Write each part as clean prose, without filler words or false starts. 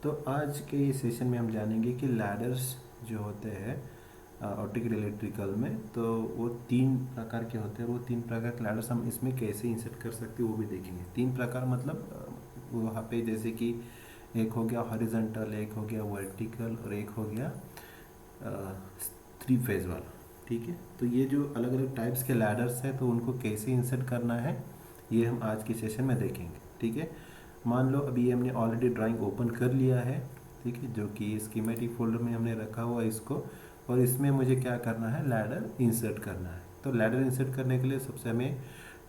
तो आज के इस सेशन में हम जानेंगे कि लैडर्स जो होते हैं ऑप्टिकल इलेक्ट्रिकल में, तो वो तीन प्रकार के होते हैं। वो तीन प्रकार के लैडर्स हम इसमें कैसे इंसर्ट कर सकते हैं वो भी देखेंगे। तीन प्रकार मतलब वहाँ पे जैसे कि एक हो गया हॉरिजॉन्टल, एक हो गया वर्टिकल और एक हो गया थ्री फेज वाला। ठीक है, तो ये जो अलग अलग टाइप्स के लैडर्स हैं तो उनको कैसे इंसर्ट करना है ये हम आज के सेशन में देखेंगे। ठीक है, मान लो अभी हमने ऑलरेडी ड्राइंग ओपन कर लिया है, ठीक है, जो कि स्कीमेटिक फोल्डर में हमने रखा हुआ है इसको, और इसमें मुझे क्या करना है, लैडर इंसर्ट करना है। तो लैडर इंसर्ट करने के लिए सबसे हमें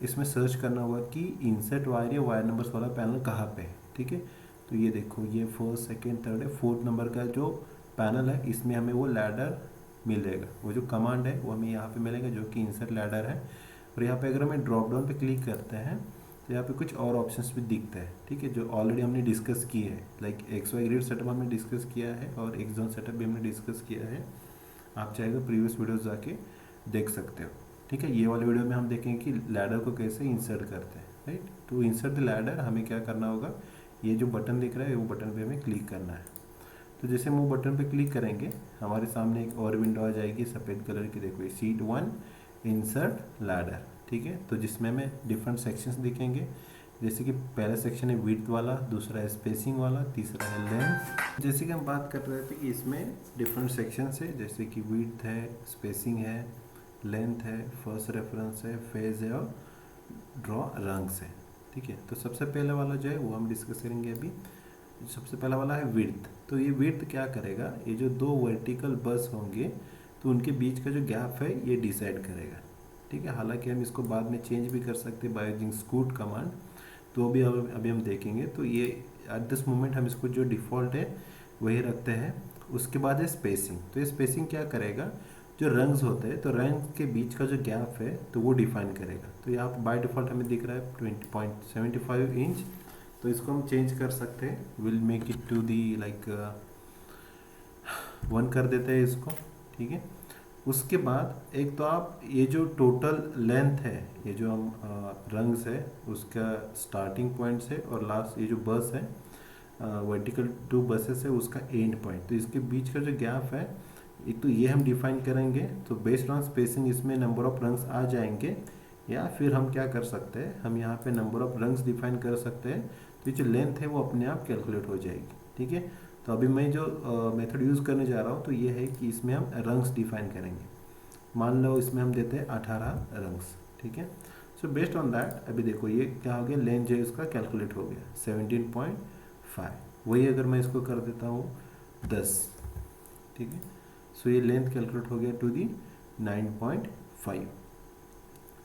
इसमें सर्च करना होगा कि इंसर्ट वायर या वायर नंबर्स वाला पैनल कहाँ पे है। ठीक है, तो ये देखो, ये फर्स्ट सेकेंड थर्ड है, फोर्थ नंबर का जो पैनल है इसमें हमें वो लैडर मिलेगा। वो जो कमांड है वो हमें यहाँ पे मिलेगा जो कि इंसर्ट लैडर है। और यहाँ पे अगर हमें ड्रॉप डाउन पे क्लिक करते हैं तो यहाँ पे कुछ और ऑप्शंस भी दिखते हैं। ठीक है, जो ऑलरेडी हमने डिस्कस किए हैं, like X Y grid setup हमने डिस्कस किया है और एक्स जोन सेटअप भी हमने डिस्कस किया है। आप चाहे तो प्रीवियस वीडियोस जाके देख सकते हो। ठीक है, ये वाले वीडियो में हम देखेंगे कि लैडर को कैसे इंसर्ट करते हैं। Right, to insert the ladder हमें क्या करना होगा, ये जो बटन दिख रहा है वो बटन पे हमें क्लिक करना है। तो जैसे हम वो बटन पे क्लिक करेंगे हमारे सामने एक और विंडो आ जाएगी सफ़ेद कलर की। देखो, शीट 1 इंसर्ट लैडर। ठीक है, तो जिसमें हमें डिफरेंट सेक्शंस दिखेंगे, जैसे कि पहला सेक्शन है विड्थ वाला, दूसरा है स्पेसिंग वाला, तीसरा है लेंथ। जैसे कि हम बात कर रहे थे कि इसमें डिफरेंट सेक्शंस है, जैसे कि विड्थ है, स्पेसिंग है, लेंथ है, फर्स्ट रेफरेंस है, फेज है और ड्रॉ रंग्स है। ठीक है, तो सबसे पहले वाला जो है वो हम डिस्कस करेंगे अभी। सबसे पहला वाला है विड्थ। तो ये विड्थ क्या करेगा, ये जो दो वर्टिकल बस होंगे तो उनके बीच का जो गैप है ये डिसाइड करेगा। ठीक है, हालांकि हम इसको बाद में चेंज भी कर सकते हैं बाय यूजिंग स्कूट कमांड, तो अभी हम देखेंगे। तो ये एट दिस मोमेंट हम इसको जो डिफ़ॉल्ट है वही रखते हैं। उसके बाद है स्पेसिंग। तो ये स्पेसिंग क्या करेगा, जो रंग्स होते हैं तो रंग के बीच का जो गैप है तो वो डिफाइन करेगा। तो यहाँ पर बाय डिफ़ॉल्ट हमें दिख रहा है 20.75 इंच, तो इसको हम चेंज कर सकते हैं। Will make it to the like 1 कर देते हैं इसको। ठीक है, उसके बाद एक तो आप ये जो टोटल लेंथ है, ये जो हम रंग्स है उसका स्टार्टिंग पॉइंट से और लास्ट ये जो बस है वर्टिकल 2 बसेस है उसका एंड पॉइंट, तो इसके बीच का जो गैप है एक तो ये हम डिफाइन करेंगे। तो बेस्ड ऑन स्पेसिंग इसमें नंबर ऑफ रंग्स आ जाएंगे, या फिर हम क्या कर सकते हैं, हम यहाँ पे नंबर ऑफ रंग्स डिफाइन कर सकते हैं। तो ये जो लेंथ है वो अपने आप कैलकुलेट हो जाएगी। ठीक है, तो अभी मैं जो मेथड यूज़ करने जा रहा हूँ तो ये है कि इसमें हम रंग्स डिफाइन करेंगे। मान लो इसमें हम देते हैं 18 रंग्स। ठीक है, सो बेस्ड ऑन दैट अभी देखो ये क्या हो गया, लेंथ जो है इसका कैलकुलेट हो गया 17.5। वही अगर मैं इसको कर देता हूँ 10, ठीक है, सो ये लेंथ कैलकुलेट हो गया टू दी 9.5।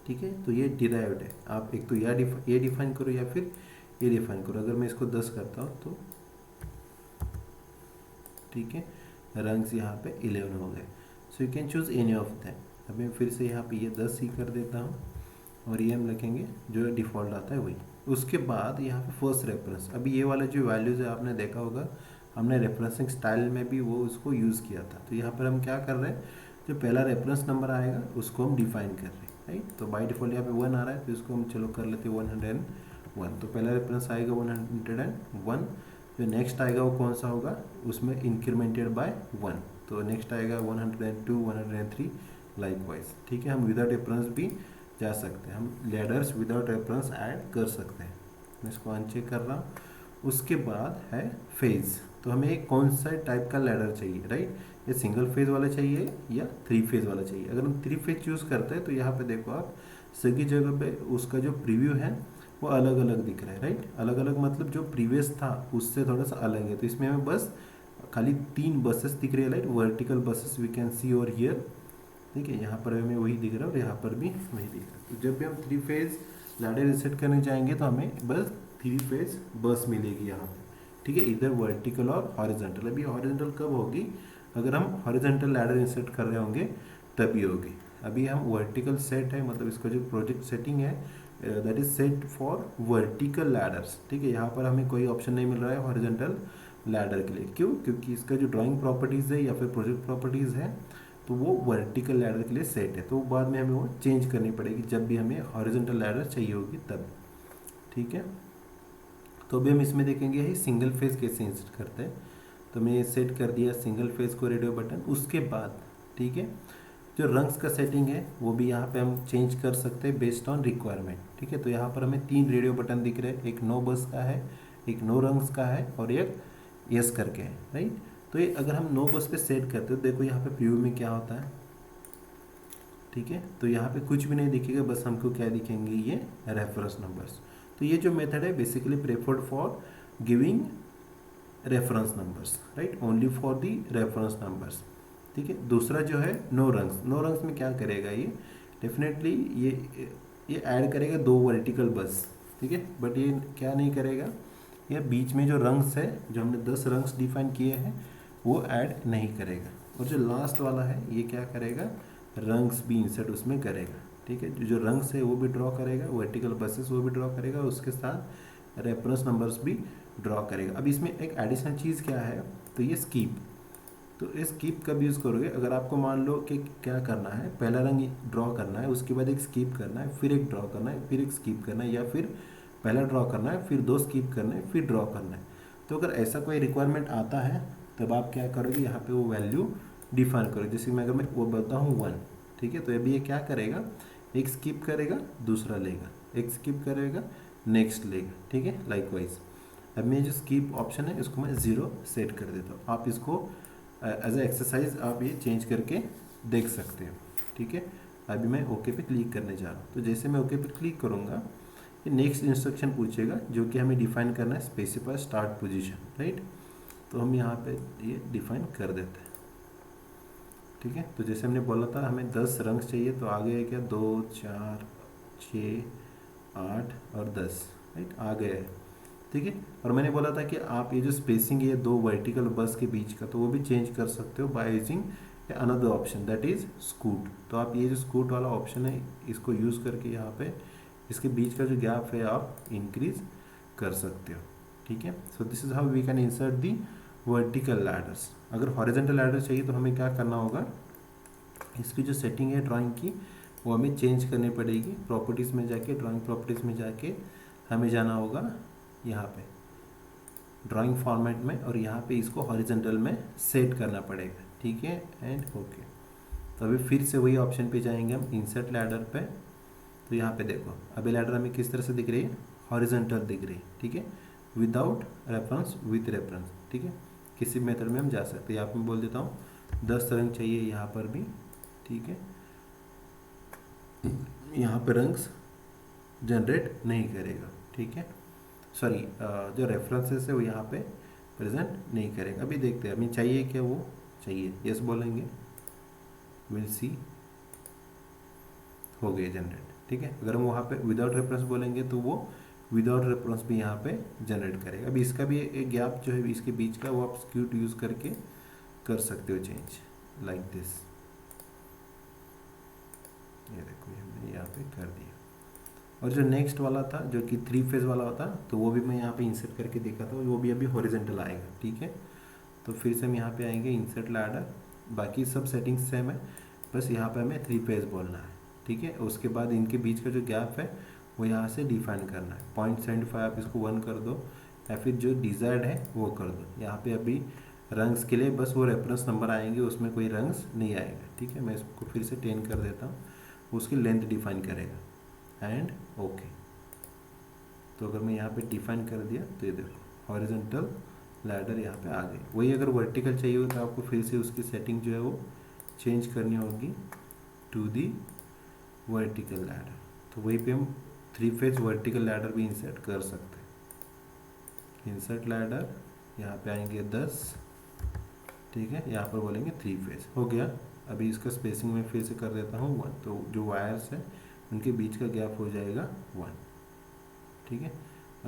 ठीक है, तो ये डिराइव्ड है। आप एक तो ये डिफाइन करो या फिर ये डिफाइन करो। अगर मैं इसको 10 करता हूँ तो ठीक है, रंग्स यहाँ पे 11 हो गए। So you can choose any of them. अब मैं फिर से यहाँ पे ये 10 ही कर देता हूँ और ये हम लिखेंगे जो डिफ़ॉल्ट आता है वही। उसके बाद यहाँ पे फर्स्ट रेफरेंस, अभी ये वाला जो वैल्यूज़ है आपने देखा होगा हमने रेफरेंसिंग स्टाइल में भी वो उसको यूज़ किया था। तो यहाँ पर हम क्या कर रहे हैं, जो पहला रेफरेंस नंबर आएगा उसको हम डिफाइन कर रहे हैं। राइट, तो बाई डिफ़ॉल्ट यहाँ पे 1 आ रहा है तो इसको हम चलो कर लेते हैं 101। तो पहला रेफरेंस आएगा 101, जो नेक्स्ट आएगा वो कौन सा होगा, उसमें इंक्रीमेंटेड बाय 1। तो नेक्स्ट आएगा 102, 103 लाइकवाइज। ठीक है, हम विदाउट रेफरेंस भी जा सकते हैं, हम लैडर्स विदाउट रेफरेंस ऐड कर सकते हैं। मैं इसको अनचेक कर रहा हूँ। उसके बाद है फेज। तो हमें कौन सा टाइप का लैडर चाहिए, राइट, ये सिंगल फेज वाला चाहिए या 3 फेज वाला चाहिए। अगर हम 3 फेज चूज़ करते हैं तो यहाँ पे देखो आप सभी जगह पे उसका जो प्रीव्यू है वो अलग अलग दिख रहा है। राइट, अलग अलग मतलब जो प्रीवियस था उससे थोड़ा सा अलग है। तो इसमें हमें बस खाली 3 बसेस दिख रही है, right, vertical buses we can see over here. ठीक है, यहाँ पर हमें वही दिख रहा है और यहाँ पर भी वही दिख रहा है। तो जब भी हम 3 फेज लैडर इंसर्ट करने जाएंगे तो हमें बस 3 फेज बस मिलेगी यहाँ पे। ठीक है, इधर वर्टिकल और हॉरिजॉन्टल। अभी हॉरिजॉन्टल कब होगी, अगर हम हॉरिजॉन्टल लैडर इंसर्ट कर रहे होंगे तभी होगी। अभी हम वर्टिकल सेट है, मतलब इसका जो प्रोजेक्ट सेटिंग है that is set for vertical ladders. ठीक है, यहाँ पर हमें कोई ऑप्शन नहीं मिल रहा है हॉरिजॉन्टल लैडर के लिए। क्यों, क्योंकि इसका जो ड्राइंग प्रॉपर्टीज़ है या फिर प्रोजेक्ट प्रॉपर्टीज़ है तो वो वर्टिकल लैडर के लिए सेट है। तो बाद में हमें वो चेंज करनी पड़ेगी जब भी हमें हॉरिजॉन्टल लैडर चाहिए होगी तब। ठीक है, तो अभी हम इसमें देखेंगे ही सिंगल फेज कैसे इंसर्ट करते हैं। तो मैं सेट कर दिया सिंगल फेज को रेडियो बटन। उसके बाद ठीक है, जो रंग्स का सेटिंग है वो भी यहाँ पे हम चेंज कर सकते हैं बेस्ड ऑन रिक्वायरमेंट। ठीक है, तो यहाँ पर हमें 3 रेडियो बटन दिख रहे हैं, एक नो बस का है, एक नो रंग्स का है और एक यस करके है, राइट। तो ये अगर हम नो बस पे सेट करते हो, देखो यहाँ पे प्रीव्यू में क्या होता है। ठीक है, तो यहाँ पे कुछ भी नहीं दिखेगा, बस हमको क्या दिखेंगे, ये रेफरेंस नंबर्स। तो ये जो मेथड है basically preferred for giving reference numbers, right, only for the reference numbers. ठीक है, दूसरा जो है नो रंग्स। नो रंग्स में क्या करेगा, ये डेफिनेटली ये ऐड करेगा 2 वर्टिकल बस। ठीक है, बट ये क्या नहीं करेगा, ये बीच में जो रंग्स है, जो हमने 10 रंग्स डिफाइन किए हैं, वो ऐड नहीं करेगा। और जो लास्ट वाला है ये क्या करेगा, रंग्स भी इंसर्ट उसमें करेगा। ठीक है, जो रंग्स है वो भी ड्रॉ करेगा, वर्टिकल बसेस वो भी ड्रॉ करेगा, उसके साथ रेफरेंस नंबर्स भी ड्रॉ करेगा। अब इसमें एक एडिशनल चीज़ क्या है, तो ये स्कीप। तो इस स्कीप कब यूज़ करोगे, अगर आपको मान लो कि क्या करना है, पहला रंग ड्रॉ करना है, उसके बाद एक स्कीप करना है, फिर एक ड्रॉ करना है, फिर एक स्कीप करना है, या फिर पहला ड्रॉ करना है, फिर 2 स्कीप करना है, फिर ड्रॉ करना है। तो अगर ऐसा कोई रिक्वायरमेंट आता है तब आप क्या करोगे, यहाँ पे वो वैल्यू डिफाइन करोगे। जैसे मैं अगर मैं वो बोलता हूँ 1, ठीक है, तो अभी ये क्या करेगा, एक स्किप करेगा, दूसरा लेगा, एक स्किप करेगा, नेक्स्ट लेगा। ठीक है, लाइकवाइज। अब मैं जो स्कीप ऑप्शन है इसको मैं 0 सेट कर देता हूँ। आप इसको एज ए एक्सरसाइज आप ये चेंज करके देख सकते हो। ठीक है, अभी मैं ओके पे क्लिक करने जा रहा हूँ। तो जैसे मैं ओके पे क्लिक करूँगा, ये नेक्स्ट इंस्ट्रक्शन पूछेगा, जो कि हमें डिफाइन करना है स्पेसिफाई स्टार्ट पोजीशन, राइट। तो हम यहाँ पे ये डिफाइन कर देते हैं। ठीक है, तो जैसे हमने बोला था हमें 10 रंग चाहिए, तो आगे है क्या, 2 4 6 8 और 10, राइट, आ गए है। ठीक है, और मैंने बोला था कि आप ये जो स्पेसिंग है 2 वर्टिकल बस के बीच का, तो वो भी चेंज कर सकते हो by using another option, that is scoot. तो आप ये जो स्कूट वाला ऑप्शन है इसको यूज़ करके यहाँ पे इसके बीच का जो गैप है आप इंक्रीज कर सकते हो। ठीक है, so this is how we can insert the vertical ladders. अगर हॉरिजॉन्टल लैडर चाहिए तो हमें क्या करना होगा, इसकी जो सेटिंग है ड्राइंग की वो हमें चेंज करनी पड़ेगी। प्रॉपर्टीज़ में जाके, ड्राइंग प्रॉपर्टीज़ में जाके हमें जाना होगा यहाँ पे ड्राइंग फॉर्मेट में, और यहाँ पे इसको हॉरिजॉन्टल में सेट करना पड़ेगा। ठीक है, एंड ओके। तो अभी फिर से वही ऑप्शन पे जाएंगे हम, इंसर्ट लैडर पे। तो यहाँ पे देखो अभी लैडर हमें किस तरह से दिख रही है, हॉरिजॉन्टल दिख रही है। ठीक है, विदाउट रेफरेंस, विथ रेफरेंस। ठीक है, किसी मेथड में हम जा सकते हैं। यहाँ पे मैं बोल देता हूँ 10 रंग चाहिए यहाँ पर भी। ठीक है, यहाँ पे रंग्स जनरेट नहीं करेगा। ठीक है, सॉरी, जो रेफरेंसेस है वो यहाँ पे प्रेजेंट नहीं करेगा। अभी देखते हैं हमें चाहिए क्या, वो चाहिए, यस बोलेंगे, विल सी, हो गए जनरेट। ठीक है, अगर हम वहाँ पे विदाउट रेफरेंस बोलेंगे तो वो विदाउट रेफरेंस भी यहाँ पे जनरेट करेगा। अभी इसका भी एक गैप जो है इसके बीच का, वो आप स्क्यूट यूज़ करके कर सकते हो चेंज, लाइक दिस। ये देखो हमने यहाँ पे कर दिया। और जो नेक्स्ट वाला था जो कि 3 फेज वाला होता, तो वो भी मैं यहाँ पे इंसर्ट करके देखा था, वो भी अभी हॉरिजॉन्टल आएगा। ठीक है, तो फिर से हम यहाँ पे आएंगे इंसर्ट लैडर, बाकी सब सेटिंग्स सेम है, बस यहाँ पे हमें 3 फेज बोलना है। ठीक है, उसके बाद इनके बीच का जो गैप है वो यहाँ से डिफाइन करना है। 0.75 आप इसको 1 कर दो, या फिर जो डिज़ायर्ड है वो कर दो। यहाँ पे अभी रंग्स के लिए बस वो रेफरेंस नंबर आएंगे, उसमें कोई रंग्स नहीं आएगा। ठीक है, मैं इसको फिर से 10 कर देता हूँ, उसकी लेंथ डिफाइन करेगा, एंड ओके। तो अगर मैं यहाँ पे डिफाइन कर दिया तो ये देखो हॉरिजॉन्टल लैडर यहाँ पे आ गई। वही अगर वर्टिकल चाहिए हो तो आपको फिर से उसकी सेटिंग जो है वो चेंज करनी होगी टू दी वर्टिकल लैडर। तो वहीं पे हम 3 फेज वर्टिकल लैडर भी इंसर्ट कर सकते हैं। इंसर्ट लैडर, यहाँ पे आएंगे 10। ठीक है, यहाँ पर बोलेंगे 3 फेज, हो गया। अभी इसका स्पेसिंग में फिर से कर देता हूँ 1, तो जो वायर्स है उनके बीच का गैप हो जाएगा 1। ठीक है,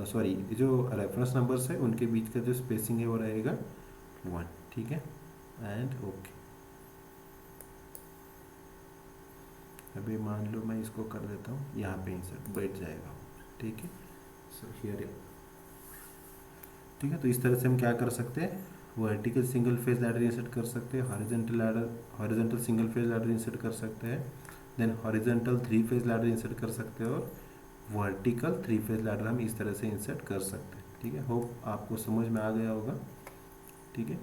सॉरी, जो रेफरेंस नंबर्स है उनके बीच का जो स्पेसिंग है वो रहेगा 1। ठीक है, एंड ओके। अभी मान लो मैं इसको कर देता हूँ यहाँ पे इंसर्ट, बैठ जाएगा। ठीक है, सो हियर, ठीक है। तो इस तरह से हम क्या कर सकते हैं, vertical single phase ladder insert कर सकते हैं, horizontal single phase ladder insert कर सकते हैं, then horizontal 3 phase ladder insert कर सकते हैं, और वर्टिकल 3 फेज लैडर हम इस तरह से इंसर्ट कर सकते हैं। ठीक है, होप आपको समझ में आ गया होगा। ठीक है।